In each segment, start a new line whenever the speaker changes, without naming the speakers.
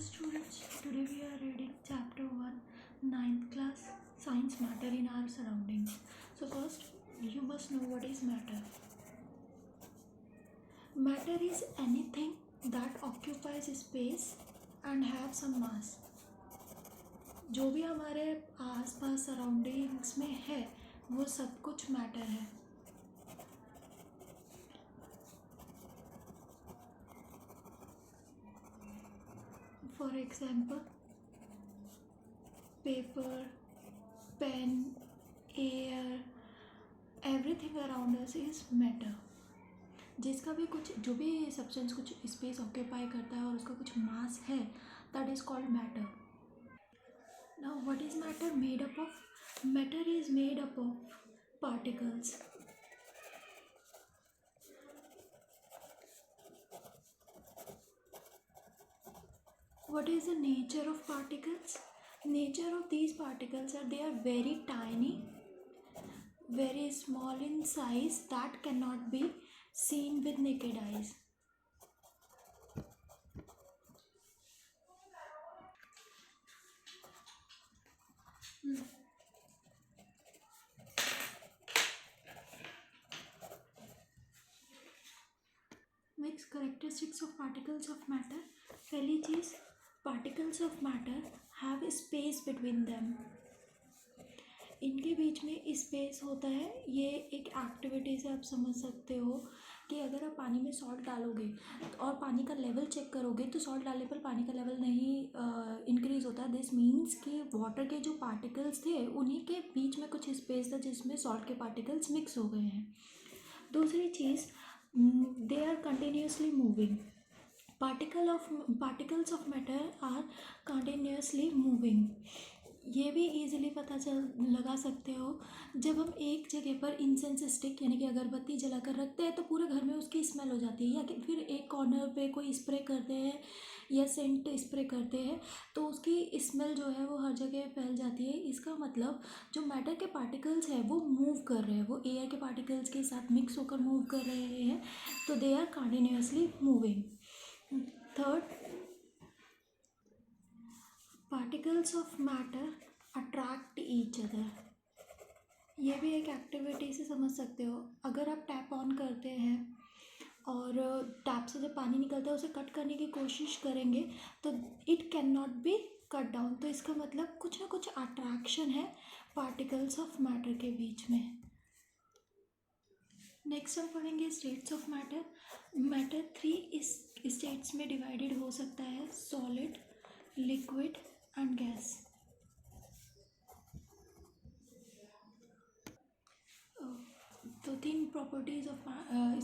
students, today we are reading chapter 1, ninth class, Science Matter in Our Surroundings. So first, you must know what is matter. Matter is anything that occupies space and have some mass. जो भी हमारे आस पास surroundings में है वो सब कुछ matter है. For example, paper, pen, air, everything around us is matter. जिसका भी कुछ जो भी सब्सटेंस कुछ स्पेस ऑक्यूपाई करता है और उसका कुछ मास है, that is called matter. Now what is matter made up of? Matter is made up of particles. What is the nature of particles? Nature of these particles are they are very tiny, very small in size that cannot be seen with naked eyes. Next, characteristics of particles of matter. पहली चीज, particles of matter have space between them. इनके बीच में space होता है. ये एक activity से आप समझ सकते हो कि अगर आप पानी में सॉल्ट डालोगे और पानी का लेवल चेक करोगे तो सॉल्ट डालने पर पानी का लेवल नहीं इंक्रीज़ होता. दिस मीन्स कि वाटर के जो पार्टिकल्स थे उन्हीं के बीच में कुछ स्पेस था जिसमें सॉल्ट के पार्टिकल्स मिक्स हो गए हैं. दूसरी चीज़, they are continuously moving. Particles of matter are continuously moving. ये भी इजीली पता लगा सकते हो जब हम एक जगह पर इंसेंस स्टिक यानी कि अगरबत्ती जलाकर रखते हैं तो पूरे घर में उसकी स्मेल हो जाती है. या कि फिर एक कॉर्नर पे कोई स्प्रे करते हैं या सेंट स्प्रे करते हैं तो उसकी स्मेल जो है वो हर जगह फैल जाती है. इसका मतलब जो मैटर के पार्टिकल्स हैं वो मूव कर रहे हैं, वो एयर के पार्टिकल्स के साथ मिक्स होकर मूव कर रहे हैं, तो they are continuously moving. Third, particles of matter attract each other. ये भी एक एक्टिविटी से समझ सकते हो. अगर आप टैप ऑन करते हैं और टैप से जब पानी निकलता है उसे कट करने की कोशिश करेंगे तो it can not be cut down. तो इसका मतलब कुछ ना कुछ अट्रैक्शन है पार्टिकल्स ऑफ मैटर के बीच में. नेक्स्ट हम पढ़ेंगे states of matter. Matter 3 states में डिवाइडेड हो सकता है: सॉलिड, लिक्विड एंड गैस. तो 3 properties of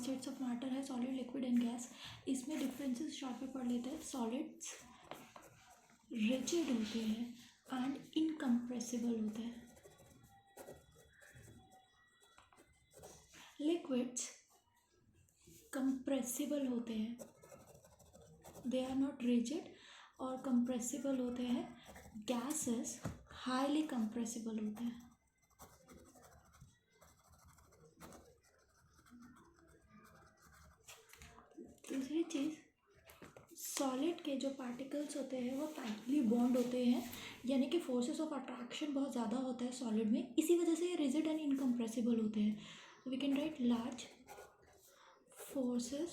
states of matter है: सॉलिड, लिक्विड एंड गैस. इसमें डिफरेंसेस शॉर्ट में पढ़ लेते हैं. सॉलिड्स रिजिड होते हैं एंड इनकम्प्रेसिबल होते हैं. लिक्विड्स कंप्रेसिबल होते हैं, दे आर नॉट रिजिड और कंप्रेसिबल होते हैं. गैसेस हाईली कंप्रेसिबल होते हैं. दूसरी चीज़, सॉलिड के जो पार्टिकल्स होते हैं वो टाइटली बॉन्ड होते हैं, यानी कि फोर्सेस ऑफ अट्रैक्शन बहुत ज़्यादा होता है सॉलिड में. इसी वजह से ये रिजिड एंड इनकम्प्रेसिबल होते हैं. We can write large forces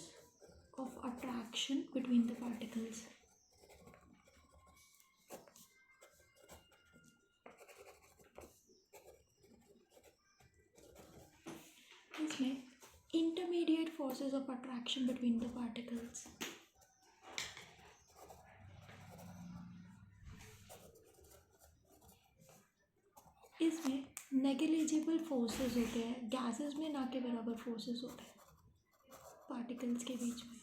of attraction between the particles. इसमें intermediate forces of attraction between the particles. इसमें नेग्लिजिबल फोर्सेस होते हैं. गैसेस में ना के बराबर फोर्सेस होते हैं पार्टिकल्स के बीच में.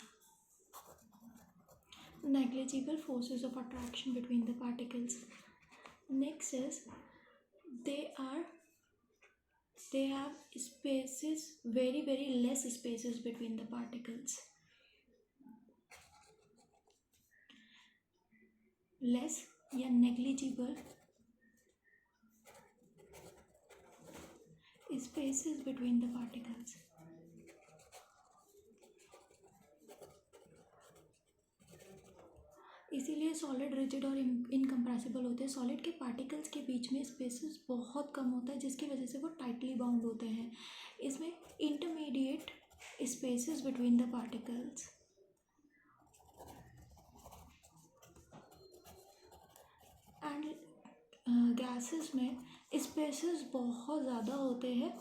Negligible forces of attraction between the particles. Next is they have spaces, very less spaces between the particles. Less या negligible spaces between the particles. इसीलिए सॉलिड रिजिड और इनकम्प्रेसिबल होते हैं। सॉलिड के पार्टिकल्स के बीच में स्पेसेस बहुत कम होता है, जिसकी वजह से वो टाइटली बाउंड होते हैं। इसमें intermediate spaces between the particles. And gases में स्पेसेस बहुत ज़्यादा होते हैं,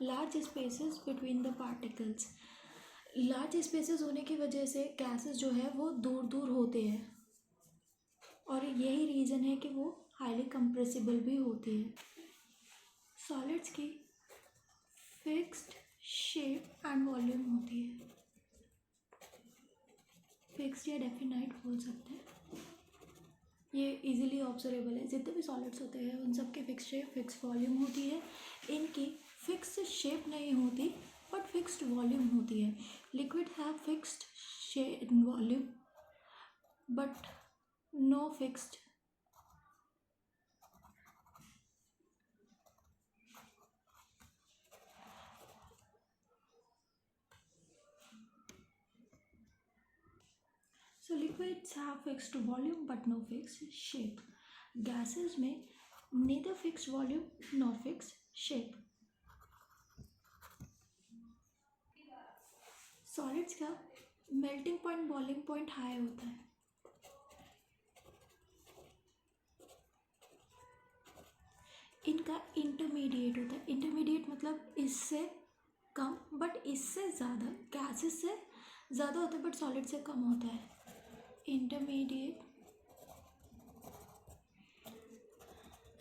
large spaces between the particles. Large spaces होने की वजह से गैसेस जो है वो दूर दूर होते हैं, और यही रीज़न है कि वो हाईली कंप्रेसिबल भी होती है। सॉलिड्स की फिक्स्ड शेप एंड वॉल्यूम होती है। फिक्स्ड या डेफिनाइट बोल सकते हैं, ये इजीली ऑब्जर्वेबल है। जितने भी सॉलिड्स होते हैं उन सब की फिक्स शेप फिक्स वॉल्यूम होती है। इनकी फिक्स शेप नहीं होती बट फिक्स्ड वॉल्यूम होती है। Liquid have fixed shape volume but no fixed. So liquids have fixed volume but no fixed shape. Gases में neither fixed volume nor fixed shape. Solids का melting point boiling point high होता है। इनका intermediate होता है। Intermediate मतलब इससे कम but इससे ज़्यादा, गैसेस से ज़्यादा होता है बट सॉलिड से कम होता है। इंटरमीडिएट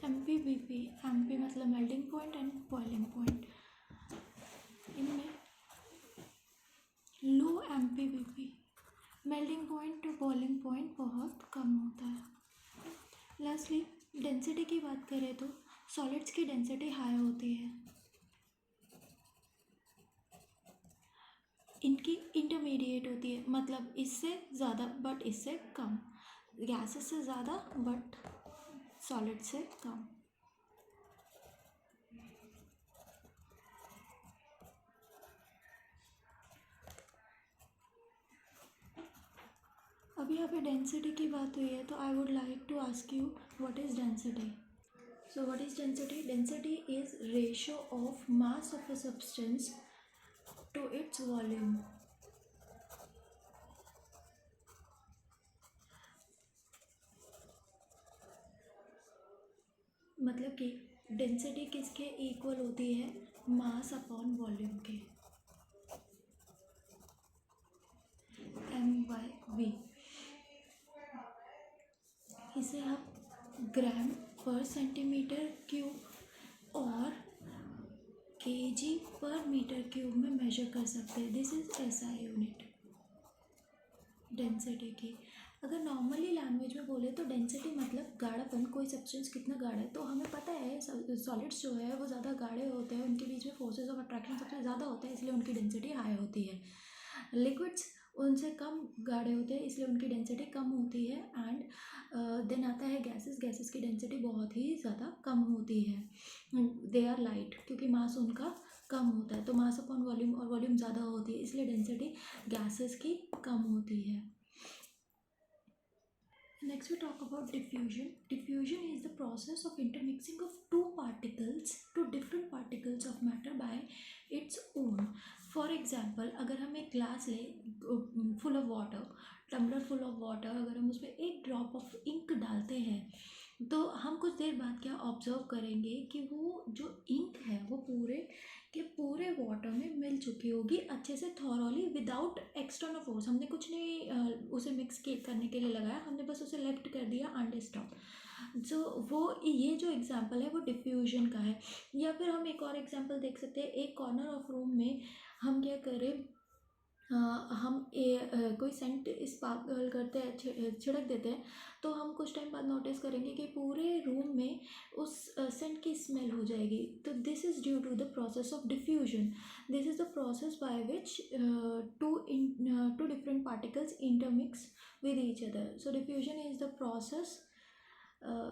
MPBP, MP मतलब melting point and boiling point. इनमें लो MPBP, melting point two boiling point बहुत कम होता है। लास्टली डेंसिटी की बात करें तो सॉलिड्स की डेंसिटी हाई होती है। इनकी इंटरमीडिएट होती है, मतलब इससे ज़्यादा बट इससे कम। गैसेस से ज़्यादा बट सॉलिड से कम। अभी यहाँ पे डेंसिटी की बात हुई है तो I would like to ask you what is density. So what is density? Density is ratio of mass of a substance to its volume. मतलब कि डेंसिटी किसके इक्वल होती है? मास अपॉन वॉल्यूम के, M/V। इसे आप ग्राम पर सेंटीमीटर क्यूब और केजी पर मीटर क्यूब में मेजर कर सकते हैं। This is SI unit density की। अगर नॉर्मली लैंग्वेज में बोले तो डेंसिटी मतलब गाढ़ापन, कोई सब्सटेंस कितना गाढ़ा है। तो हमें पता है सॉलिड्स जो है वो ज़्यादा गाढ़े होते हैं, उनके बीच में फोर्सेस ऑफ अट्रैक्शन सबसे ज़्यादा होता है, इसलिए उनकी डेंसिटी हाई होती है। लिक्विड्स उनसे कम गाढ़े होते हैं, इसलिए उनकी डेंसिटी कम होती है। एंड देन आता है गैसेस। गैसेस की डेंसिटी बहुत ही ज़्यादा कम होती है। दे आर लाइट, क्योंकि मास उनका कम होता है, तो मास अपॉन वॉल्यूम और वॉल्यूम ज़्यादा होती है, इसलिए डेंसिटी गैसेस की कम होती है। Next we talk about diffusion. Diffusion is the process of intermixing of two different particles of matter by its own. For example, अगर हम एक ग्लास ले full of water, tumbler full of water, अगर हम उसमें एक ड्रॉप ऑफ इंक डालते हैं तो हम कुछ देर बाद क्या ऑब्जर्व करेंगे कि वो जो इंक है वो पूरे के पूरे वाटर में मिल चुकी होगी अच्छे से, थॉरोली, विदाउट एक्सटर्नल फोर्स। हमने कुछ नहीं उसे मिक्स करने के लिए लगाया, हमने बस उसे लेफ्ट कर दिया अनडिस्टर्ब। जो वो ये जो एग्जांपल है वो डिफ्यूजन का है। या फिर हम एक और एग्जांपल देख सकते हैं, एक कॉर्नर ऑफ रूम में हम क्या करें, हम कोई सेंट स्पार्कल करते हैं, छिड़क देते हैं, तो हम कुछ टाइम बाद नोटिस करेंगे कि पूरे रूम में उस सेंट की स्मेल हो जाएगी। तो this is due to the process of diffusion. This is the process by which two different particles intermix with each other. So diffusion is the process uh,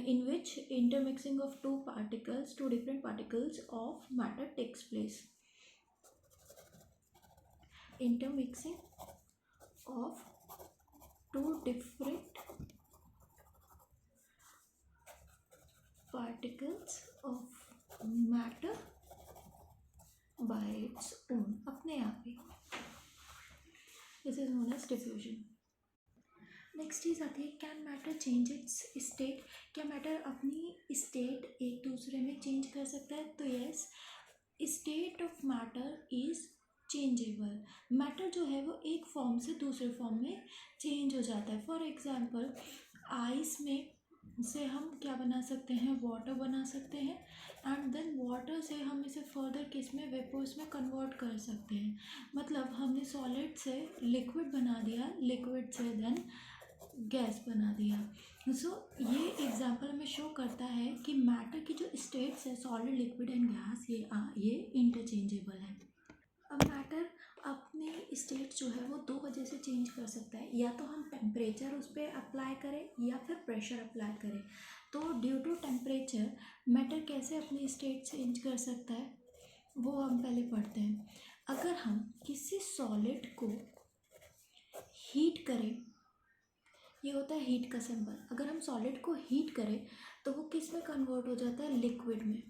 in which intermixing of two different particles of matter takes place. Intermixing of two different particles of matter by its own, अपने आप ही. This is known as diffusion. Next चीज़ आती है, can matter change its state. क्या matter अपनी state एक दूसरे में चेंज कर सकता है? तो yes, state of matter is changeable. Matter जो है वो एक फॉर्म से दूसरे फॉर्म में चेंज हो जाता है. फॉर एग्जांपल, आइस में से हम क्या बना सकते हैं? वाटर बना सकते हैं. एंड देन वाटर से हम इसे फर्दर किस में? वेपर्स में कन्वर्ट कर सकते हैं. मतलब हमने सॉलिड से लिक्विड बना दिया, लिक्विड से देन गैस बना दिया. सो ये एग्जाम्पल हमें शो करता है कि मैटर की जो स्टेट्स है, सॉलिड, लिक्विड एंड गैस, ये इंटरचेंजेबल है. अब मैटर अपनी स्टेट जो है वो दो वजह से चेंज कर सकता है. या तो हम टेम्परेचर उस पर अप्लाई करें या फिर प्रेशर अप्लाई करें. तो ड्यू टू टेम्परेचर मैटर कैसे अपनी स्टेट चेंज कर सकता है वो हम पहले पढ़ते हैं. अगर हम किसी सॉलिड को हीट करें, ये होता है हीट का सिंबल. अगर हम सॉलिड को हीट करें तो वो किस में कन्वर्ट हो जाता है? लिक्विड में.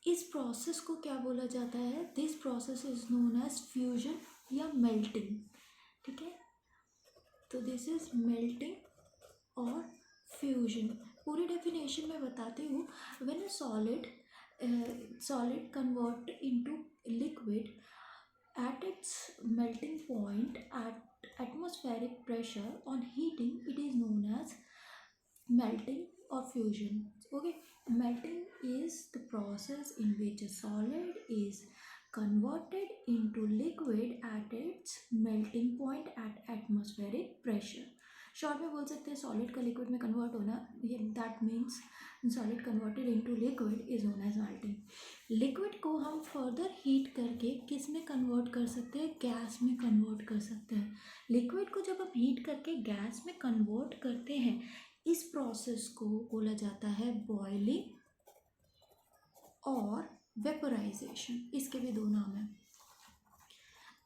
इस प्रोसेस को क्या बोला जाता है? This process is known as fusion या मेल्टिंग. ठीक है, तो दिस इज मेल्टिंग और फ्यूजन. पूरी डेफिनेशन में बताती हूँ. When a solid convert into liquid at its melting point at atmospheric pressure, on heating it is known as melting or fusion. Okay, melting is the process in which a solid is converted into liquid at its melting point at atmospheric pressure. Short में बोल सकते हैं solid का liquid में convert होना, ये that means solid converted into liquid is known as melting. Liquid को हम फर्दर हीट करके किस में कन्वर्ट कर सकते हैं? गैस में कन्वर्ट कर सकते हैं. लिक्विड को जब हम हीट करके गैस में कन्वर्ट करते हैं, इस प्रोसेस को बोला जाता है बॉइलिंग और वेपराइजेशन. इसके भी दो नाम हैं.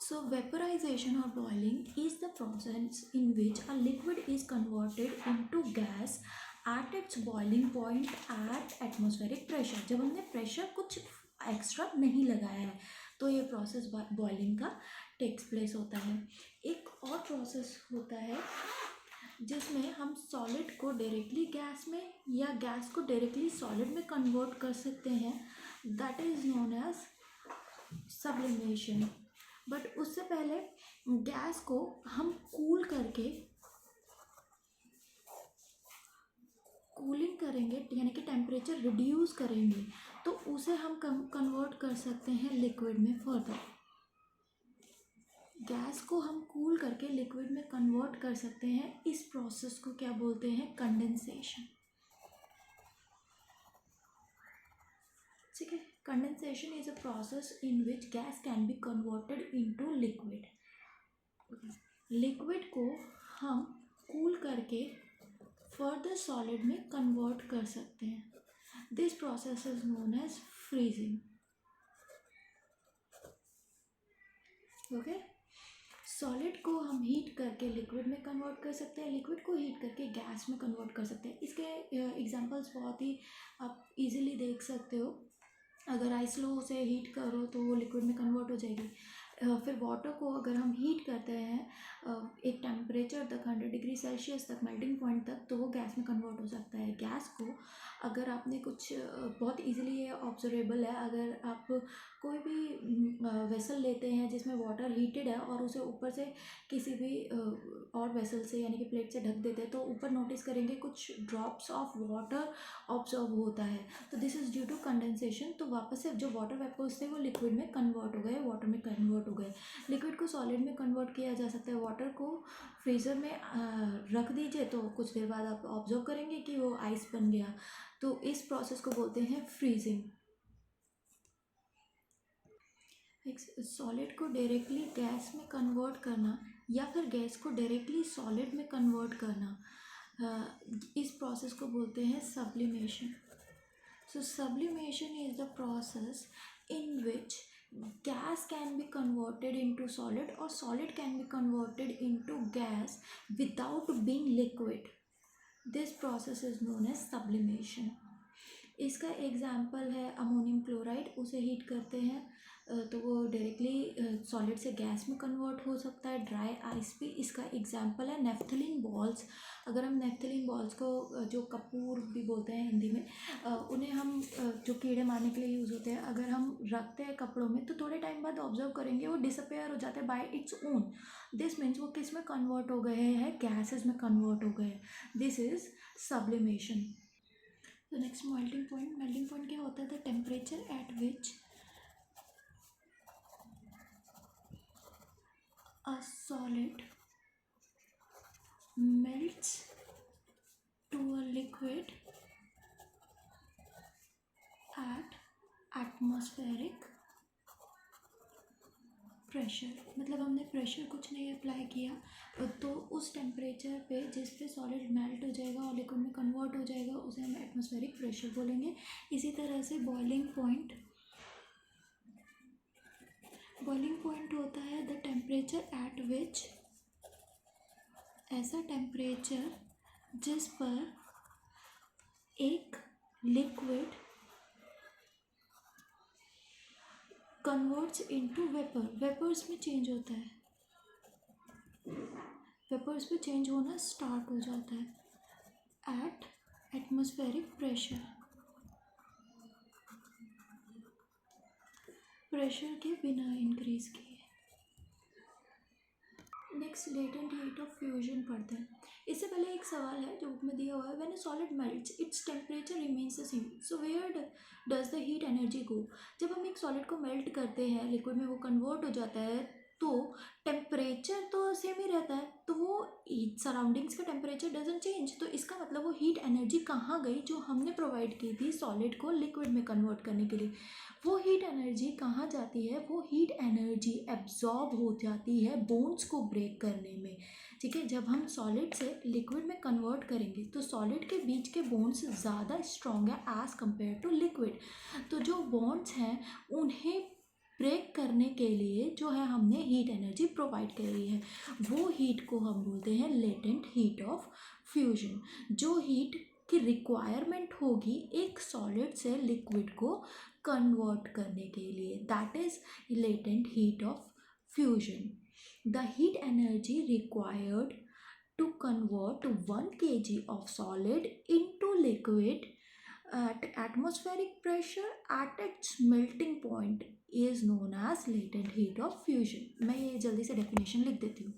So vaporization or boiling is the process in which a liquid is converted into gas at its boiling point at atmospheric pressure. जब हमने प्रेशर कुछ एक्स्ट्रा नहीं लगाया है तो ये प्रोसेस बॉइलिंग का टेक्स प्लेस होता है. एक और प्रोसेस होता है जिसमें हम सॉलिड को डायरेक्टली गैस में या गैस को डायरेक्टली सॉलिड में कन्वर्ट कर सकते हैं. That is known as sublimation. But उससे पहले गैस को हम कूल करके कूलिंग करेंगे, यानी कि टेम्परेचर रिड्यूस करेंगे, तो उसे हम कन्वर्ट कर सकते हैं लिक्विड में. फर्दर गैस को हम कूल करके लिक्विड में कन्वर्ट कर सकते हैं. इस प्रोसेस को क्या बोलते हैं? कंडेंसेशन. ठीक है, condensation is a process in which gas can be converted into liquid. Liquid को हम कूल करके फर्दर सॉलिड में कन्वर्ट कर सकते हैं. This process is known as freezing. Okay, solid को हम हीट करके लिक्विड में कन्वर्ट कर सकते हैं, लिक्विड को हीट करके गैस में कन्वर्ट कर सकते हैं. इसके एग्जांपल्स बहुत ही आप इजीली देख सकते हो. अगर आइस लो से हीट करो तो वो लिक्विड में कन्वर्ट हो जाएगी. फिर वाटर को अगर हम हीट करते हैं एक टेम्परेचर तक, 100 डिग्री सेल्सियस तक, मेल्टिंग पॉइंट तक, तो वो गैस में कन्वर्ट हो सकता है. गैस को अगर आपने कुछ बहुत इजीली ये ऑब्जर्वेबल है, अगर आप कोई भी वेसल लेते हैं जिसमें वाटर हीटेड है और उसे ऊपर से किसी भी और वेसल से यानी कि प्लेट से ढक देते हैं, तो ऊपर नोटिस करेंगे कुछ ड्रॉप्स ऑफ वाटर ऑब्जर्व होता है. तो this is due to condensation. तो वापस से जो वाटर वेपर्स थे वो लिक्विड में कन्वर्ट हो गए, वाटर में कन्वर्ट हो गए. लिक्विड को सॉलिड में कन्वर्ट किया जा सकता है. वाटर को फ्रीज़र में रख दीजिए तो कुछ देर बाद आप ऑब्जर्व करेंगे कि वो आइस बन गया. तो इस प्रोसेस को बोलते हैं फ्रीजिंग. सॉलिड को डायरेक्टली गैस में कन्वर्ट करना या फिर गैस को डायरेक्टली सॉलिड में कन्वर्ट करना, इस प्रोसेस को बोलते हैं sublimation. So sublimation is the process in which gas can be converted into solid or solid can be converted into gas without being liquid. This process is known as sublimation. इसका example है ammonium chloride. उसे heat करते हैं तो वो directly solid से gas में convert हो सकता है. ड्राई आइस भी इसका एग्जाम्पल है. नेफ्थलीन बॉल्स, अगर हम नेफ्थलीन बॉल्स को जो कपूर भी बोलते हैं हिंदी में, उन्हें हम जो कीड़े मारने के लिए यूज़ होते हैं, अगर हम रखते हैं कपड़ों में तो थोड़े टाइम बाद ऑब्जर्व करेंगे वो डिसअपेयर हो जाते हैं bye its own. This means वो किस में कन्वर्ट हो गए हैं, गैसेस में कन्वर्ट हो गए. This is sublimation. तो next melting point. Melting point क्या होता है? The temperature at which a solid melts to a liquid at atmospheric pressure. मतलब हमने प्रेशर कुछ नहीं अप्लाई किया तो उस टेम्परेचर पे जिस पे सॉलिड मेल्ट हो जाएगा और लिक्विड में कन्वर्ट हो जाएगा उसे हम एटमॉस्फेरिक प्रेशर बोलेंगे. इसी तरह से बॉइलिंग पॉइंट. बॉइलिंग पॉइंट होता है द टेम्परेचर एट विच, ऐसा टेम्परेचर जिस पर एक liquid converts into vapour. Vapours में चेंज होता है, वेपर्स में चेंज होना स्टार्ट हो जाता है एट एटमॉस्फेरिक प्रेशर. प्रेशर के बिना इंक्रीज किए. Next latent heat of fusion पढ़ते हैं. इससे पहले एक सवाल है जो बुक में दिया हुआ है. When a solid melts its temperature remains the same, so where does the heat energy go. जब हम एक सॉलिड को मेल्ट करते हैं, लिक्विड में वो कन्वर्ट हो जाता है तो टेम्परेचर तो सेम ही रहता है, तो वो सराउंडिंग्स का टेम्परेचर डजंट चेंज. तो इसका मतलब वो हीट एनर्जी कहाँ गई जो हमने प्रोवाइड की थी सॉलिड को लिक्विड में कन्वर्ट करने के लिए. वो हीट एनर्जी कहाँ जाती है? वो हीट एनर्जी एब्जॉर्ब हो जाती है बोन्स को ब्रेक करने में. ठीक है, जब हम सॉलिड से लिक्विड में कन्वर्ट करेंगे तो सॉलिड के बीच के बोन्स ज़्यादा स्ट्रॉन्ग है एज़ कम्पेयर टू लिक्विड. तो जो बॉन्ड्स हैं उन्हें ब्रेक करने के लिए जो है हमने हीट एनर्जी प्रोवाइड करी है, वो हीट को हम बोलते हैं लेटेंट हीट ऑफ फ्यूजन. जो हीट की रिक्वायरमेंट होगी एक सॉलिड से लिक्विड को कन्वर्ट करने के लिए, that is latent heat of fusion. The heat energy required to convert 1 kg of solid into liquid at atmospheric pressure at its melting point is known as latent heat of fusion. मैं ये जल्दी से definition लिख देती हूँ.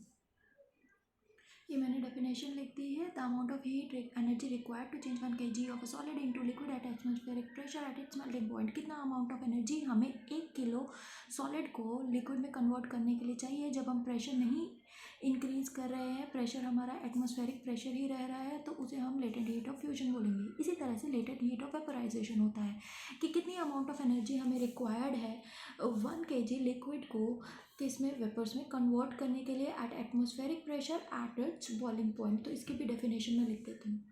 ये मैंने definition लिख दी है. The amount of heat energy required to change 1 kg of a solid into liquid at atmospheric pressure at its melting point. कितना अमाउंट ऑफ एनर्जी हमें 1 किलो सॉलिड को लिक्विड में कन्वर्ट करने के लिए चाहिए जब हम प्रेशर नहीं इंक्रीज कर रहे हैं, प्रेशर हमारा एटमॉस्फेरिक प्रेशर ही रह रहा है, तो उसे हम लेटेंट हीट ऑफ फ्यूजन बोलेंगे. इसी तरह से लेटेंट हीट ऑफ वेपराइजेशन होता है कि कितनी अमाउंट ऑफ एनर्जी हमें रिक्वायर्ड है 1 kg लिक्विड को किसमें, वेपर्स में कन्वर्ट करने के लिए eight atmospheric pressure at its boiling point. तो इसकी भी डेफिनेशन में लिख देती हूँ.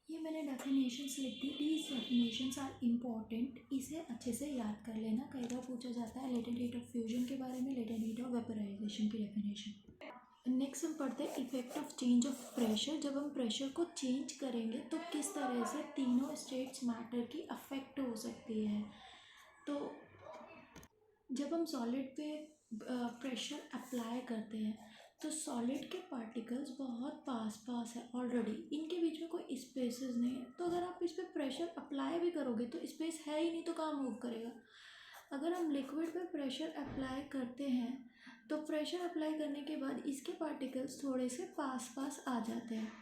ये मैंने डेफिनेशंस लिख दी. दीज डेफिनेशंस आर इम्पॉर्टेंट, इसे अच्छे से याद कर लेना. कई बार पूछा जाता है लेटेंट हीट ऑफ फ्यूजन के बारे में, लेटेंट हीट ऑफ वेपराइजेशन की डेफिनेशन. नेक्स्ट हम पढ़ते हैं effect of change of pressure. जब हम प्रेशर को चेंज करेंगे तो किस तरह से तीनों स्टेट्स मैटर की अफेक्ट हो सकती है. तो जब हम सॉलिड पे प्रेशर अप्लाई करते हैं तो सॉलिड के पार्टिकल्स बहुत पास है ऑलरेडी, इनके बीच में कोई स्पेसेस नहीं है. तो अगर आप इस पर प्रेशर अप्लाई भी करोगे तो स्पेस है ही नहीं, तो कहाँ मूव करेगा. अगर हम लिक्विड पे प्रेशर अप्लाई करते हैं तो प्रेशर अप्लाई करने के बाद इसके पार्टिकल्स थोड़े से पास आ जाते हैं.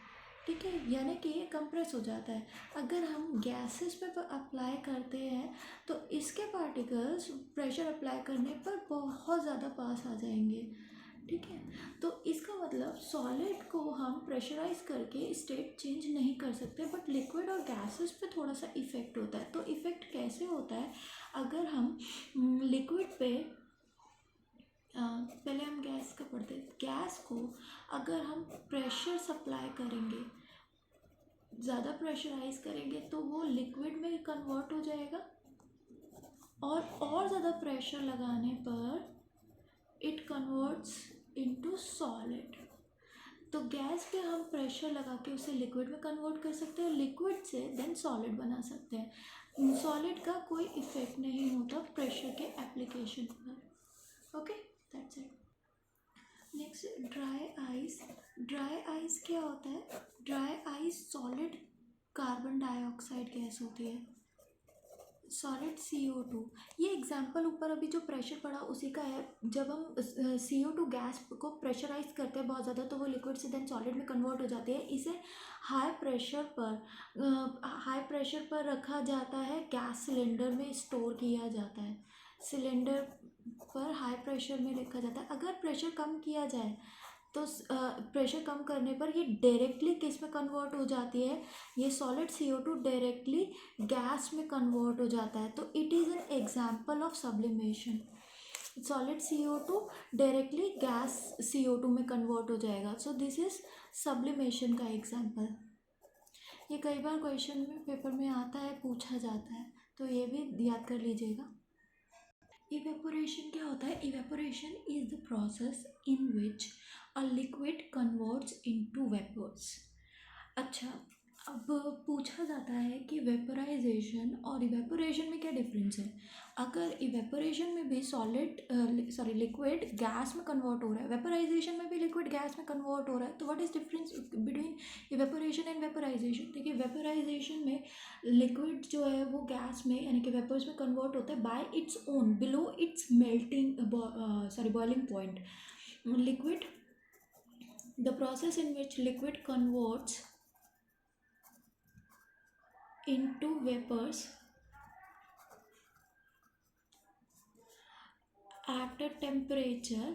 ठीक है, यानी कि ये कंप्रेस हो जाता है. अगर हम गैसेस पे अप्लाई करते हैं तो इसके पार्टिकल्स प्रेशर अप्लाई करने पर बहुत ज़्यादा पास आ जाएंगे. ठीक है, तो इसका मतलब सॉलिड को हम प्रेशराइज करके स्टेट चेंज नहीं कर सकते, बट लिक्विड और गैसेस पे थोड़ा सा इफ़ेक्ट होता है. तो इफ़ेक्ट कैसे होता है? अगर हम लिक्विड पे पहले हम गैस का पढ़ते हैं. गैस को अगर हम प्रेशर सप्लाई करेंगे, ज़्यादा प्रेशराइज करेंगे तो वो लिक्विड में कन्वर्ट हो जाएगा और ज़्यादा प्रेशर लगाने पर इट कन्वर्ट्स इनटू सॉलिड। तो गैस पे हम प्रेशर लगा के उसे लिक्विड में कन्वर्ट कर सकते हैं, लिक्विड से देन सॉलिड बना सकते हैं। सॉलिड का कोई इफेक्ट नहीं होता प्रेशर के एप्लीकेशन पर। Okay, that's it. Next, dry ice. Dry ice क्या होता है? Dry ice solid carbon dioxide gas होती है, सॉलिड CO2। ये एग्जाम्पल ऊपर अभी जो प्रेशर पड़ा उसी का है। जब हम CO2 गैस को प्रेशराइज करते हैं बहुत ज़्यादा तो वो लिक्विड से देन सॉलिड में कन्वर्ट हो जाती है। इसे हाई प्रेशर पर रखा जाता है, गैस सिलेंडर में स्टोर किया जाता है। सिलेंडर पर हाई प्रेशर में रखा जाता है। अगर प्रेशर कम किया जाए तो प्रेशर कम करने पर ये डायरेक्टली किस में कन्वर्ट हो जाती है? ये सॉलिड CO2 डायरेक्टली गैस में कन्वर्ट हो जाता है। तो it is an example of sublimation. Solid CO2 directly gas CO2 में कन्वर्ट हो जाएगा। सो दिस इज सब्लिमेशन का एग्जाम्पल। ये कई बार क्वेश्चन में पेपर में आता है, पूछा जाता है, तो ये भी याद कर लीजिएगा। इवेपोरेशन क्या होता है? Evaporation is the process in which a liquid converts into vapours. अच्छा, अब पूछा जाता है कि वेपराइजेशन और इवेपोरेशन में क्या डिफरेंस है। अगर इवेपोरेशन में भी लिक्विड गैस में कन्वर्ट हो रहा है, वेपराइजेशन में भी लिक्विड गैस में कन्वर्ट हो रहा है, तो what is difference between evaporation and vaporization? देखिए, वेपराइजेशन में लिक्विड जो है वो गैस में यानी कि वेपर्स में कन्वर्ट होता है bye its own below it's boiling point. Liquid, the process in which liquid converts into vapors at a temperature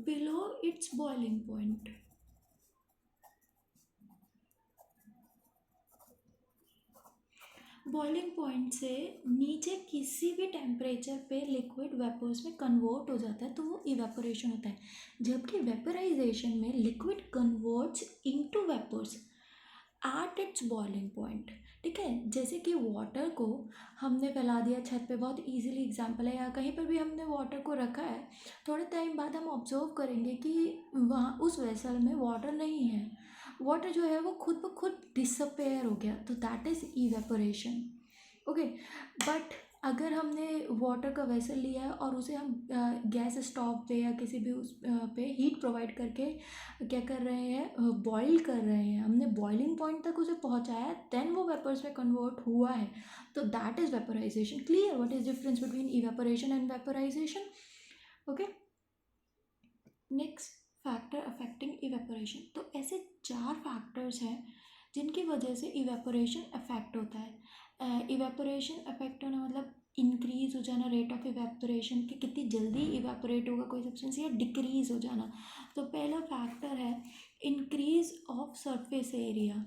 below its boiling point। Boiling point से नीचे किसी भी टेम्परेचर पे लिक्विड वेपर्स में कन्वर्ट हो जाता है तो वो इवेपोरेशन होता है। जबकि वेपराइजेशन में liquid converts into vapours at its boiling point. ठीक है, जैसे कि वाटर को हमने फैला दिया छत पे, बहुत इजीली एग्जांपल है, या कहीं पर भी हमने वाटर को रखा है, थोड़े टाइम बाद हम ऑब्जर्व करेंगे कि वहाँ उस वेसल में वाटर नहीं है, वाटर जो है वो खुद ब खुद डिसअपेयर हो गया, तो that is evaporation. Okay, but अगर हमने वाटर का वेसल लिया है और उसे हम गैस स्टोव पे या किसी भी उस पे हीट प्रोवाइड करके क्या कर रहे हैं, बॉईल कर रहे हैं, हमने बॉइलिंग पॉइंट तक उसे पहुंचाया, देन वो वेपर्स में कन्वर्ट हुआ है, तो that is vaporization. Clear what is difference between evaporation and vaporization? Okay, next, factor affecting evaporation. तो ऐसे 4 फैक्टर्स हैं जिनकी वजह से इवेपोरेशन अफेक्ट होता है। इवेपोरेशन अफेक्ट होना मतलब इंक्रीज हो जाना रेट ऑफ इवेपोरेशन, कि कितनी जल्दी इवेपोरेट होगा कोई सब्सटेंस, या डिक्रीज हो जाना। तो पहला फैक्टर है इंक्रीज ऑफ सरफेस एरिया।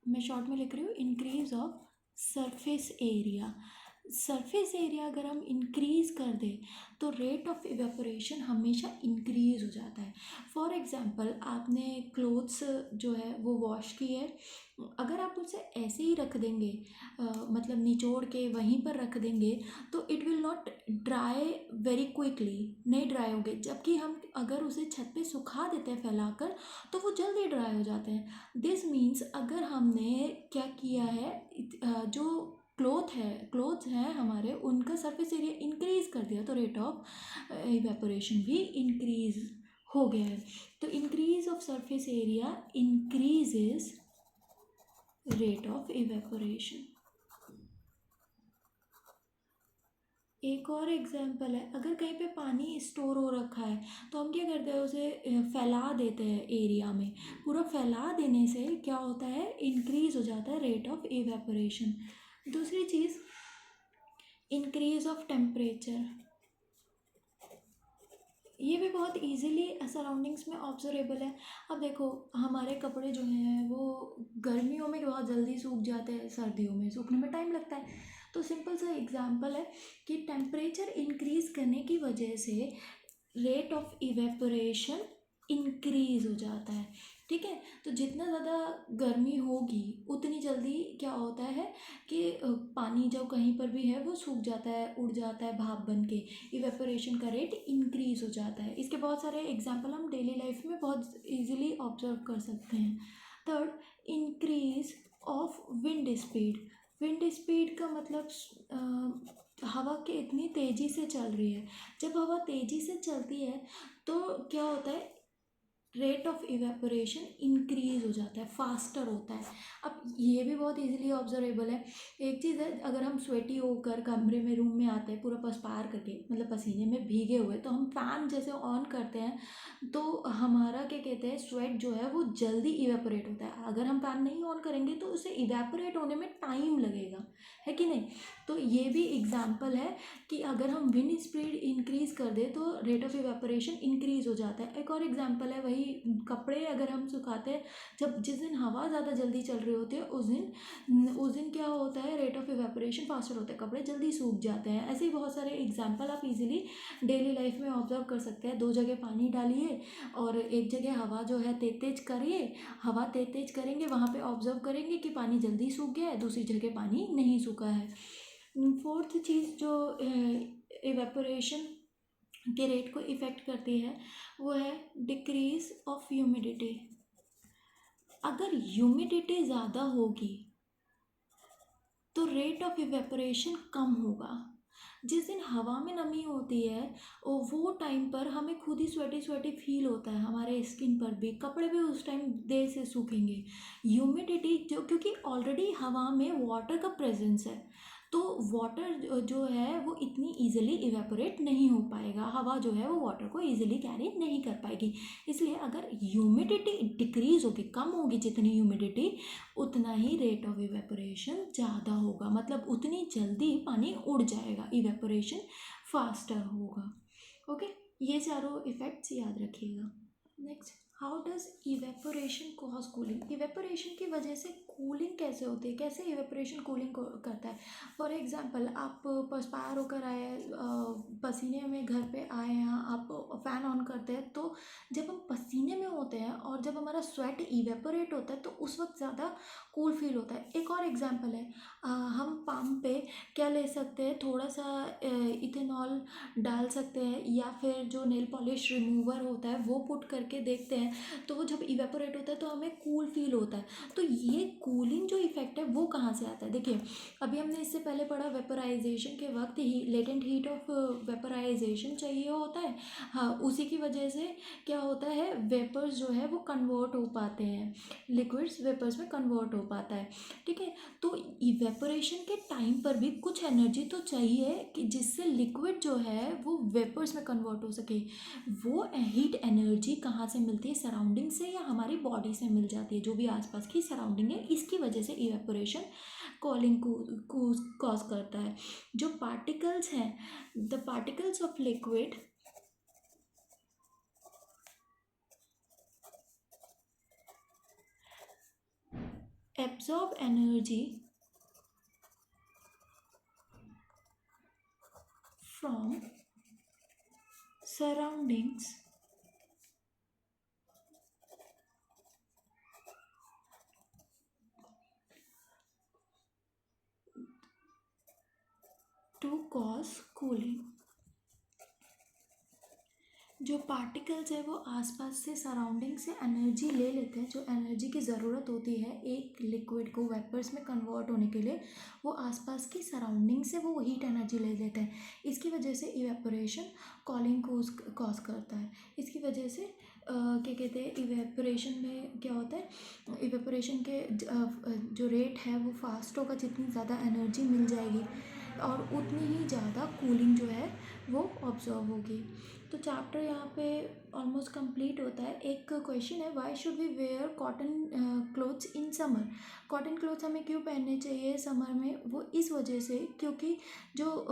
मैं शॉर्ट में लिख रही हूँ, increase of surface area. Surface area अगर हम इंक्रीज़ कर दें तो रेट ऑफ इवेपोरेशन हमेशा इंक्रीज़ हो जाता है। फॉर एग्ज़ाम्पल, आपने क्लोथ्स जो है वो वॉश की है, अगर आप उसे ऐसे ही रख देंगे, मतलब निचोड़ के वहीं पर रख देंगे, तो it will not dry very quickly, नहीं ड्राई होंगे। जबकि हम अगर उसे छत पे सुखा देते हैं फैलाकर, तो वो जल्दी ड्राई हो जाते हैं। दिस मीन्स अगर हमने क्या किया है, जो क्लोथ्स हैं हमारे, उनका सरफेस एरिया इंक्रीज़ कर दिया, तो रेट ऑफ इवेपोरेशन भी इंक्रीज़ हो गया है। तो increase of surface area increases rate of evaporation. एक और एग्जांपल है, अगर कहीं पे पानी स्टोर हो रखा है तो हम क्या करते हैं, उसे फैला देते हैं एरिया में। पूरा फैला देने से क्या होता है, इंक्रीज हो जाता है रेट ऑफ इवेपोरेशन। दूसरी चीज़, इंक्रीज ऑफ टेम्परेचर। ये भी बहुत इजीली सराउंडिंग्स में ऑब्जर्वेबल है। अब देखो, हमारे कपड़े जो हैं वो गर्मियों में बहुत जल्दी सूख जाते हैं, सर्दियों में सूखने में टाइम लगता है। तो सिंपल सा एग्जांपल है कि टेम्परेचर इंक्रीज़ करने की वजह से रेट ऑफ इवेपोरेशन इंक्रीज़ हो जाता है। ठीक है, तो जितना ज़्यादा गर्मी होगी उतनी जल्दी क्या होता है कि पानी जो कहीं पर भी है वो सूख जाता है, उड़ जाता है भाप बन के, इवेपोरेशन का रेट इंक्रीज़ हो जाता है। इसके बहुत सारे एग्जांपल हम डेली लाइफ में बहुत इजीली ऑब्जर्व कर सकते हैं। Third, increase of wind speed. Wind speed का मतलब हवा के इतनी तेज़ी से चल रही है। जब हवा तेज़ी से चलती है तो क्या होता है, रेट ऑफ इवेपोरेशन इंक्रीज हो जाता है, फास्टर होता है। अब ये भी बहुत इजीली ऑब्जर्वेबल है। एक चीज़ है, अगर हम स्वेटी होकर कमरे में रूम में आते हैं पूरा परस्पायर करके, मतलब पसीने में भीगे हुए, तो हम फैन जैसे ऑन करते हैं तो हमारा क्या कहते हैं, स्वेट जो है वो जल्दी इवेपोरेट होता है। अगर हम फैन नहीं ऑन करेंगे तो उसे इवेपोरेट होने में टाइम लगेगा, है कि नहीं। तो ये भी एग्जाम्पल है कि अगर हम विंड स्पीड इंक्रीज़ कर दें तो रेट ऑफ इवेपोरेशन इंक्रीज़ हो जाता है। एक और एग्जांपल है, वही कपड़े अगर हम सुखाते हैं, जब जिस दिन हवा ज़्यादा जल्दी चल रही होती है उस दिन क्या होता है, रेट ऑफ इवेपोरेशन फास्टर होता है, कपड़े जल्दी सूख जाते हैं। ऐसे ही बहुत सारे एग्जांपल आप इजीली डेली लाइफ में ऑब्जर्व कर सकते हैं। 2 जगह पानी डालिए और एक जगह हवा जो है तेज तेज करिए, हवा तेज तेज करेंगे, वहाँ पे ऑब्जर्व करेंगे कि पानी जल्दी सूख गया है, दूसरी जगह पानी नहीं सूखा है। फोर्थ चीज़ जो इवेपोरेशन के रेट को इफ़ेक्ट करती है वो है डिक्रीज ऑफ ह्यूमिडिटी। अगर ह्यूमिडिटी ज़्यादा होगी तो रेट ऑफ इवेपोरेशन कम होगा। जिस दिन हवा में नमी होती है वो टाइम पर हमें खुद ही स्वेटी स्वेटी फील होता है, हमारे स्किन पर भी, कपड़े भी उस टाइम देर से सूखेंगे। ह्यूमिडिटी जो, क्योंकि ऑलरेडी हवा में वाटर का प्रेजेंस है, तो वाटर जो है वो इतनी इजीली इवेपोरेट नहीं हो पाएगा, हवा जो है वो वाटर को इजीली कैरी नहीं कर पाएगी। इसलिए अगर ह्यूमिडिटी डिक्रीज होगी, कम होगी जितनी ह्यूमिडिटी, उतना ही रेट ऑफ इवेपोरेशन ज़्यादा होगा, मतलब उतनी जल्दी पानी उड़ जाएगा, इवेपोरेशन फास्टर होगा। ओके, ये चारों इफ़ेक्ट्स याद रखिएगा। Next, how does evaporation cause cooling. Evaporation की वजह से कूलिंग कैसे होती है, कैसे इवेपोरेशन कूलिंग करता है। फॉर एग्जांपल, आप पर्सपायर होकर आए, पसीने में घर पे आए हैं, आप फ़ैन ऑन करते हैं, तो जब हम पसीने में होते हैं और जब हमारा स्वेट इवेपोरेट होता है तो उस वक्त ज़्यादा कूल फील होता है। एक और एग्जांपल है, हम पाम पे क्या ले सकते हैं, थोड़ा सा इथेनॉल डाल सकते हैं, या फिर जो नेल पॉलिश रिमूवर होता है वो पुट करके देखते हैं, तो वो जब इवेपोरेट होता है तो हमें कूल फील होता है। तो ये कूलिंग जो इफेक्ट है वो कहाँ से आता है, देखिए अभी हमने इससे पहले पढ़ा, वेपराइजेशन के वक्त ही लेटेंट हीट ऑफ वेपराइजेशन चाहिए होता है। हाँ, उसी की वजह से क्या होता है, वेपर्स जो है वो कन्वर्ट हो पाते हैं, लिक्विड्स वेपर्स में कन्वर्ट हो पाता है। ठीक है, तो इवेपोरेशन के टाइम पर भी कुछ एनर्जी तो चाहिए कि जिससे लिक्विड जो है वो वेपर्स में कन्वर्ट हो सके। वो हीट एनर्जी कहाँ से मिलती है, सराउंडिंग से या हमारी बॉडी से मिल जाती है, जो भी आसपास की सराउंडिंग है, इसकी वजह से इवेपोरेशन कॉलिंग को कॉज करता है। जो पार्टिकल्स हैं, the particles of liquid absorb energy from surroundings to cause cooling। जो पार्टिकल्स है वो आसपास से, सराउंडिंग से एनर्जी ले लेते हैं, जो एनर्जी की ज़रूरत होती है एक लिक्विड को वेपर्स में कन्वर्ट होने के लिए, वो आसपास की सराउंडिंग से वो हीट एनर्जी ले लेते हैं। इसकी वजह से इवेपोरेशन कॉलिंग कॉज करता है। इसकी वजह से क्या कहते हैं, इवेपोरेशन में क्या होता है, इवेपोरेशन के जो रेट है वो फास्ट होगा, जितनी ज़्यादा एनर्जी मिल जाएगी और उतनी ही ज़्यादा कूलिंग जो है वो ऑब्जर्व होगी। तो चैप्टर यहाँ पे ऑलमोस्ट कंप्लीट होता है। एक क्वेश्चन है, why should we wear cotton clothes in summer. Cotton clothes हमें क्यों पहनने चाहिए समर में, वो इस वजह से क्योंकि जो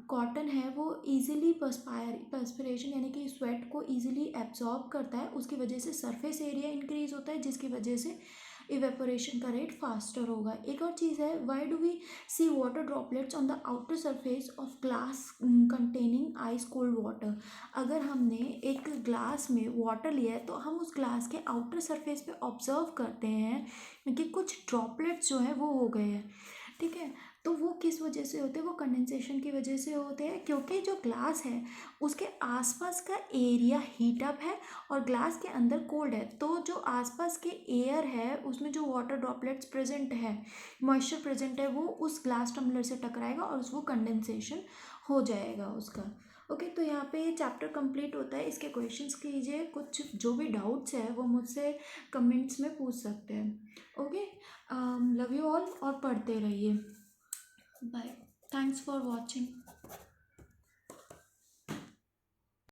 कॉटन है वो इजीली पर्सपिरेशन यानी कि स्वेट को इजीली एब्जॉर्ब करता है, उसकी वजह से सरफेस एरिया इंक्रीज़ होता है, जिसकी वजह से इवेपोरेशन का रेट फास्टर होगा। एक और चीज़ है, why do we see water droplets on the outer surface of glass containing ice cold water. अगर हमने एक ग्लास में वाटर लिया है तो हम उस ग्लास के आउटर सरफेस पे ऑब्जर्व करते हैं कि कुछ ड्रॉपलेट्स जो है वो हो गए हैं, ठीक है। तो वो किस वजह से होते हैं, वो कंडेंसेशन की वजह से होते हैं, क्योंकि जो ग्लास है उसके आसपास का एरिया हीट अप है और ग्लास के अंदर कोल्ड है। तो जो आसपास के एयर है उसमें जो वाटर ड्रॉपलेट्स प्रेजेंट है, मॉइस्चर प्रेजेंट है, वो उस ग्लास टम्बलर से टकराएगा और वो कंडेंसेशन हो जाएगा उसका। ओके, तो यहाँ पे ये चैप्टर कंप्लीट होता है। इसके क्वेश्चंस कीजिए, कुछ जो भी डाउट्स है वो मुझसे कमेंट्स में पूछ सकते हैं। ओके, लव यू ऑल और पढ़ते रहिए। Bye, thanks for watching.